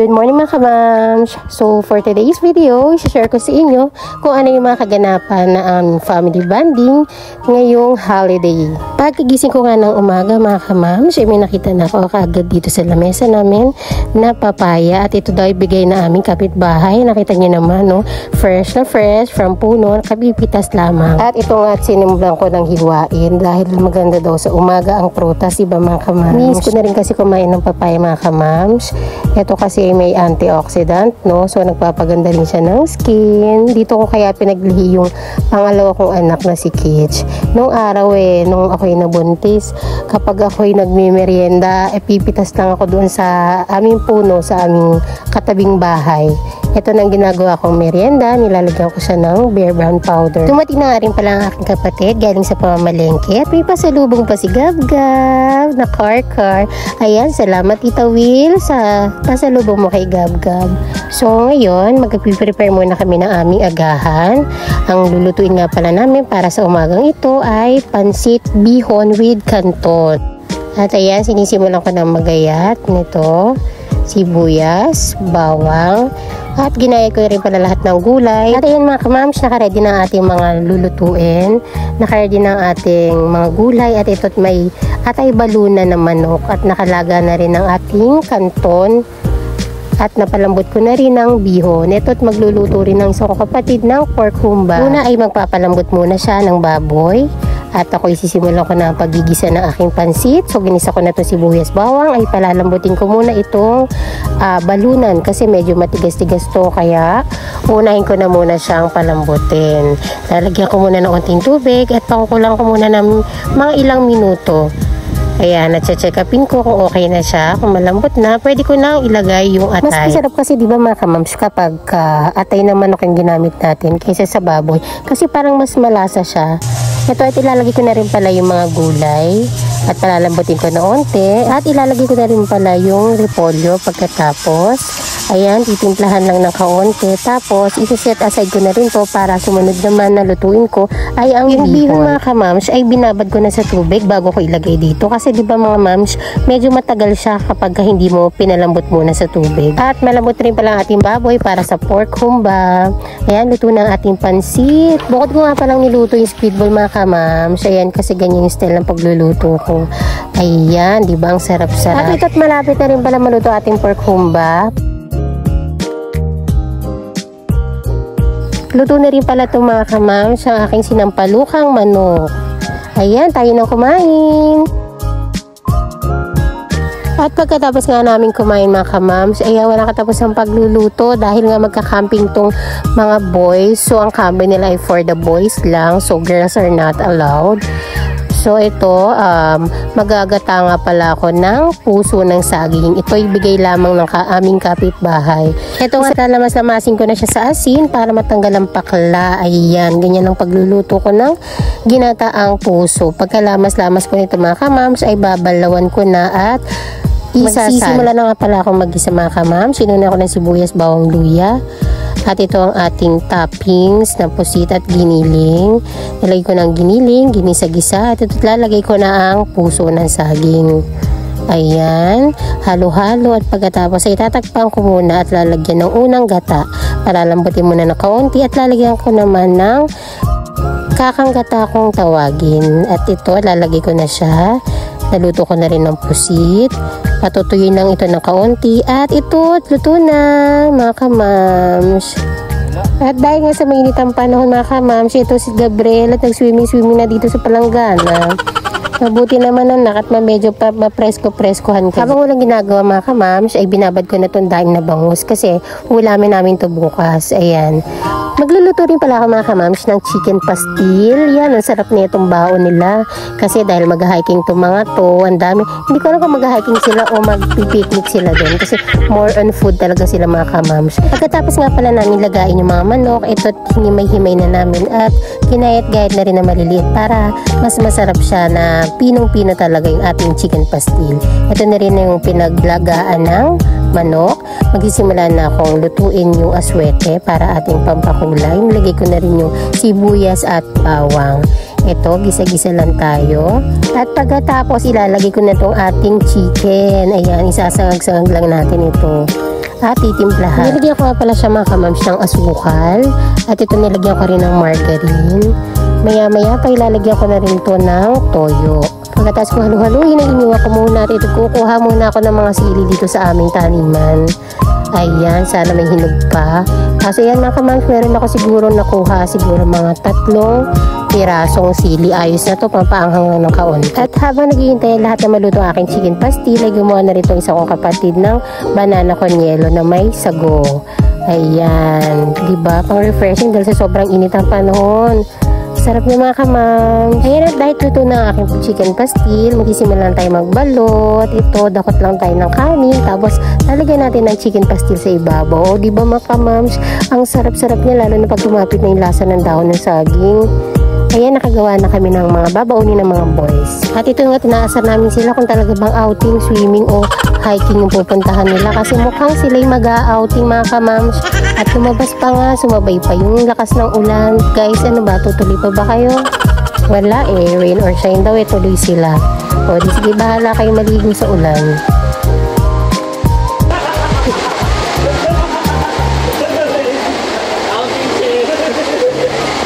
Good morning mga kamams! So for today's video, i-share ko sa inyo kung ano yung mga kaganapan na family bonding ngayong holiday. Pagkagising ko nga ng umaga mga kamams, may nakita na ako kaagad dito sa lamesa namin na papaya at ito daw ibigay na aming kapitbahay. Nakita niyo naman, no? Fresh na fresh from puno, kapipitas lamang. At ito nga sinimublan ko ng hiwain dahil maganda daw sa umaga ang prutas, iba mga kamams. Miss ko na rin kasi kumain ng papaya mga kamams. Ito kasi may antioxidant, no? So nagpapaganda rin siya ng skin. Dito ko kaya pinaglihi yung pangalawa kong anak na si Kitch. Nung araw nung ako'y nabuntis, kapag ako'y nagmimerienda, pipitas lang ako doon sa aming puno, sa aming katabing bahay. Ito nang ginagawa kong merienda, nilalagyan ko siya ng bear brown powder. Dumating na nga rin pala ang aking kapatid galing sa pamamalengke at may pasalubong pa si Gab-Gab na car. Ayan, salamat Tita Will sa pasalubong mo kay Gab-Gab. So ngayon, mag-prepare muna kami ng aming agahan. Ang lulutuin nga pala namin para sa umagang ito ay pansit bihon with canton. At ayan, sinisimulan ko ng magayat nito, sibuyas, bawang, at ginaya ko rin pala lahat ng gulay. At ayan mga kamams, nakaready na ating mga lulutuin. Nakaready na ating mga gulay. At ito't may atay baluna na manok. At nakalaga na rin ang ating kanton. At napalambot ko na rin ng bihon. Ito't magluluto rin ng isang kapatid ng pork humba. Una ay magpapalambot muna siya ng baboy. At ako isisimulan ko na ang pagigisa ng aking pansit. So ginisa ko na itong sibuyas bawang. Ay palalambutin ko muna itong balunan kasi medyo matigas-tigas to. Kaya unahin ko na muna siyang palambutin. Lalagyan ko muna ng unting tubig at pakukulang ko muna ng mga ilang minuto. Ayan, check upin ko kung okay na siya. Kung malambot na, pwede ko na ilagay yung atay. Mas masarap kasi, di ba mga kamams, kapag atay na manok yung ginamit natin kaysa sa baboy. Kasi parang mas malasa siya. Ito at ilalagay ko na rin pala yung mga gulay. At palalambutin ko na onte. At ilalagay ko na rin pala yung repolyo pagkatapos. Ayan, titimplahan lang ng kaonte. Tapos, isi-set aside ko na rin to para sumunod naman na lutuin ko ay ang bihon mga kamams ay binabad ko na sa tubig bago ko ilagay dito. Kasi di ba mga mams, medyo matagal siya kapag hindi mo pinalambot muna sa tubig. At malambot rin pala ang ating baboy para sa pork humba. Ayan, luto na ang ating pansit. Bukod ko nga palang niluto yung squid ball mga kamams. Ayan, kasi ganyan yung style ng pagluluto ko. Ayan, di ba ang sarap-sarap. At ito't malapit na rin pala maluto ating pork humba. Luto na rin pala itong mga kamams ang aking sinampalukang manok. Ayan, tayo nang kumain. At pagkatapos nga namin kumain mga kamams, ay wala katapos ang pagluluto dahil nga magka-camping tong mga boys. So ang camping nila ay for the boys lang. So girls are not allowed. So ito, magagata nga pala ako ng puso ng saging. Ito ibigay lamang ng aming kapitbahay. Ito nga, lamas-lamasin ko na siya sa asin para matanggal ang pakla. Ayan, ganyan ang pagluluto ko ng ginataang puso. Pagkalamas-lamas ko nito mga kamams, ay babalawan ko na at magsisimula na nga pala akong mag-isa mga kamams. Sinuna ko ng sibuyas, bawang, luya. At ito ang ating toppings na pusit at giniling. Nilagay ko ng giniling, ginisa-gisa. At ito lalagay ko na ang puso ng saging. Ayan, halo-halo at pagkatapos ay tatakpan ko muna at lalagyan ng unang gata. Palalambutin muna ng kaunti at lalagyan ko naman ng kakang gata kong tawagin. At ito, lalagay ko na siya. Naluto ko na rin ng pusit. Patutuyuin lang ito ng kaunti. At ito, luto na mga kamams. At dahil nga sa mainit ang panahon mga kamams, ito si Gabriel at nag-swimming na dito sa palanggana. Mabuti naman anak at medyo mapresko-preskohan ka. Habang walang ginagawa mga kamams, ay binabad ko na itong daing na bangus kasi ulamin namin ito bukas. Ayan. Magluluto rin pala ako mga kamams ng chicken pastil. Yan, ang sarap na itong baon nila. Kasi dahil mag-hiking itong mga to, ang dami. Hindi ko alam kung mag-hiking sila o mag-picnic sila doon. Kasi more on food talaga sila mga kamams. Pagkatapos nga pala namin lagain yung mga manok, ito't hinimay-himay na namin at kinayat-gayat na rin na maliliit para mas masarap siya na pinong-pino talaga yung ating chicken pastil. Ito na rin yung pinaglagaan ng manok. Magsisimula na akong lutuin yung aswete para ating pampakulay. Nilagay ko na rin yung sibuyas at bawang. Ito, gisa-gisa lang tayo. At pagkatapos, ilalagay ko na itong ating chicken. Ayan, isasangag-sangag lang natin ito. at titimplahan. Nilagyan ko nga pala siya mga kamams ng asukal at ito nilagyan ko rin ng margarine. Maya-maya pa ilalagyan ko na rin to ng toyo. Pagkatapos ko halu-haluin, iniwan ko muna at ito kukuha muna ako ng mga sili dito sa aming taniman. Ayan, sana may hinog pa. Kasi yan mga kamams, meron ako siguro nakuha mga 3 pirasong sili. Ayos na to, pampaanghang lang ng kaunti. At habang naghihintay lahat na maluto ang aking chicken pastil, ay gumawa na rin itong isa kong kapatid ng banana con yelo na may sago. Ayan, diba? Pang refreshing dahil sa sobrang init ang panahon. Sarap niya mga kamams. Ayan, at dahil luto na ang aking chicken pastil, magsisimula tayo magbalot. Ito, dakot lang tayo ng kanin. Tapos, lalagyan natin ng chicken pastil sa ibabaw. O, diba mga kamams? Ang sarap-sarap niya, lalo na pag tumapit na yung lasa ng dahon ng saging. Ayan, nakagawa na kami ng mga babaunin ng mga boys. At ito nga, tinaasar namin sila kung talaga bang outing, swimming o hiking yung pupuntahan nila. Kasi mukhang sila'y mag-outing mga kamams. At lumabas pa nga, sumabay pa yung lakas ng ulan. Guys, ano ba, tutuloy pa ba kayo? Wala eh, rain or shine daw, tuloy sila. O, di sige, bahala kayo maligo sa ulan.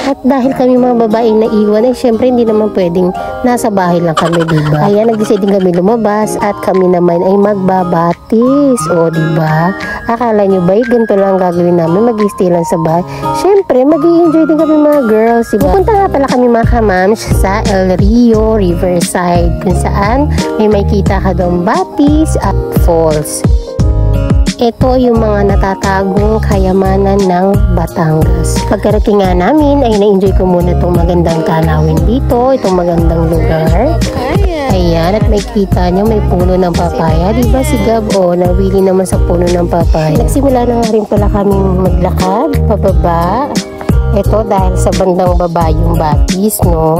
At dahil kami mga babaeng naiwan, ay syempre hindi naman pwedeng nasa bahay lang kami, diba? Ayan, nag-decide din kami lumabas at kami naman ay magbabatis. O, diba? Akala nyo ba, ganito lang gagawin namin, mag-stay lang sa bahay? Syempre, mag-i-enjoy din kami mga girls, diba? Pupunta nga pala kami mga kamams sa El Rio Riverside, kung saan may makita ka doon batis at falls. Ito yung mga natatagong kayamanan ng Batangas. Pagkarating nga namin ay na-enjoy ko muna itong magandang tanawin dito, itong magandang lugar. Ayan, at may kita nyo, may puno ng papaya. Diba si Gab, nawili naman sa puno ng papaya. Nagsimula na nga rin pala kaming maglakad, pababa. Ito dahil sa bandang baba yung batis, no?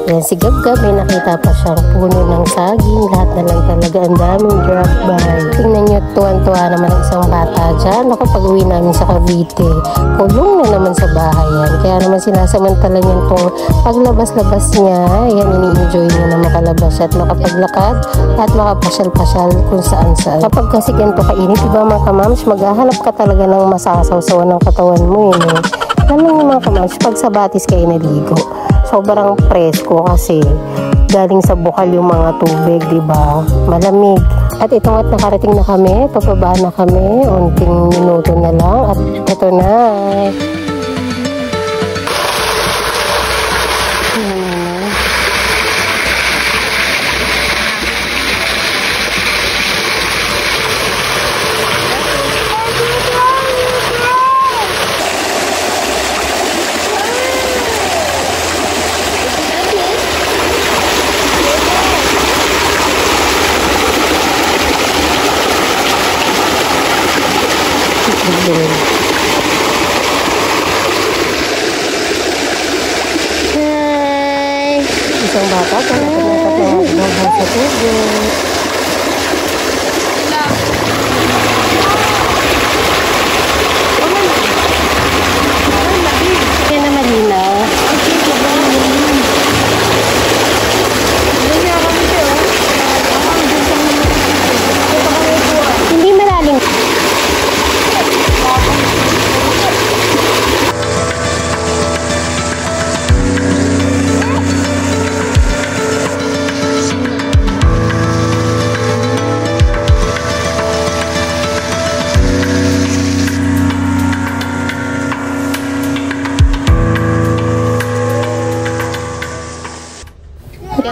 Yan, si Gab-Gab, may nakita pa siyang puno ng saging. Lahat na lang talaga, ang daming drop by. Tingnan nyo, tuwan-tuwa naman ang isang bata dyan. Ako, pag-uwi namin sa Cavite, kulong na naman sa bahay yan. Kaya naman sinasamantala niyan itong paglabas-labas niya. Yan, ini-enjoy niya na makalabas at makapaglakad at makapasyal-pasyal kung saan-saan. Kapag kasi ganito kainit, diba mga kamams, maghahanap ka talaga ng masasawsawan ng katawan mo yun. Alam niyo mga kamams, pag sa batis kayo naligo, sobrang presko kasi galing sa bukal yung mga tubig, diba? Malamig. At ito nga't nakarating na kami, pababa na kami, unting minuto na lang at ito na. Hi! Isang bata pa na sa tubig. Kaya na malinaw. Hindi malalim.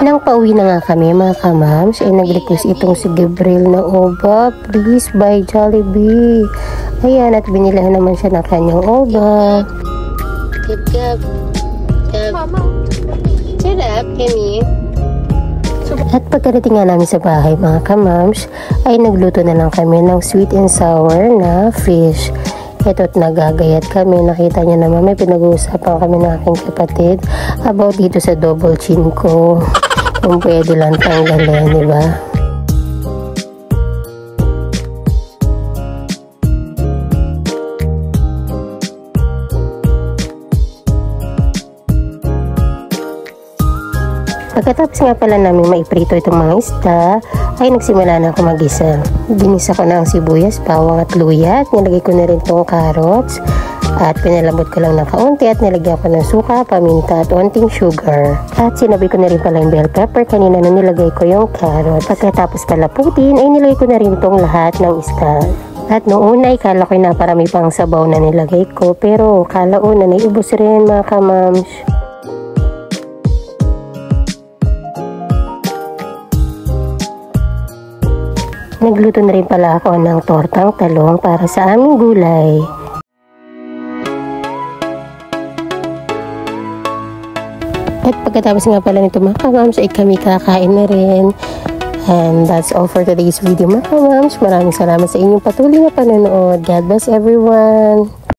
Nang pauwi na nga kami mga kamams, ay nag-request itong si Gabriel na Oba, please buy Jollibee. Ayan, at binilahan naman siya ng kanyang Oba. Gab. Mama. Shut up, Kemi. At pagkarating nga namin sa bahay mga kamams, ay nagluto na lang kami ng sweet and sour na fish. Ito't nagagayat kami. Nakita niyo naman may pinag-uusapan kami ng aking kapatid about dito sa double chin ko. Kung pwede lang tanggalin, diba? Pagkatapos nga pala namin maiprito itong mga isda, ay nagsimula na ako mag-isa. Ginisa ko na ang sibuyas, bawang at luya at nilagay ko na rin itong carrots. At pinalambot ko lang ng kaunti at nilagyan ko ng suka, paminta at onting sugar. At sinabi ko na rin pala yung bell pepper kanina na nilagay ko yung carrot. Pagkatapos palaputin ay nilagay ko na rin itong lahat ng isda. At noong una ay kala ko naparami pang sabaw na nilagay ko, pero kala una na iubos rin mga kamams. Nagluto na rin pala ako ng tortang talong para sa aming gulay. At pagkatapos nga pala nito mga kamams ay kami kakain na rin. And that's all for today's video mga kamams. Maraming salamat sa inyong patuloy na panonood. God bless everyone!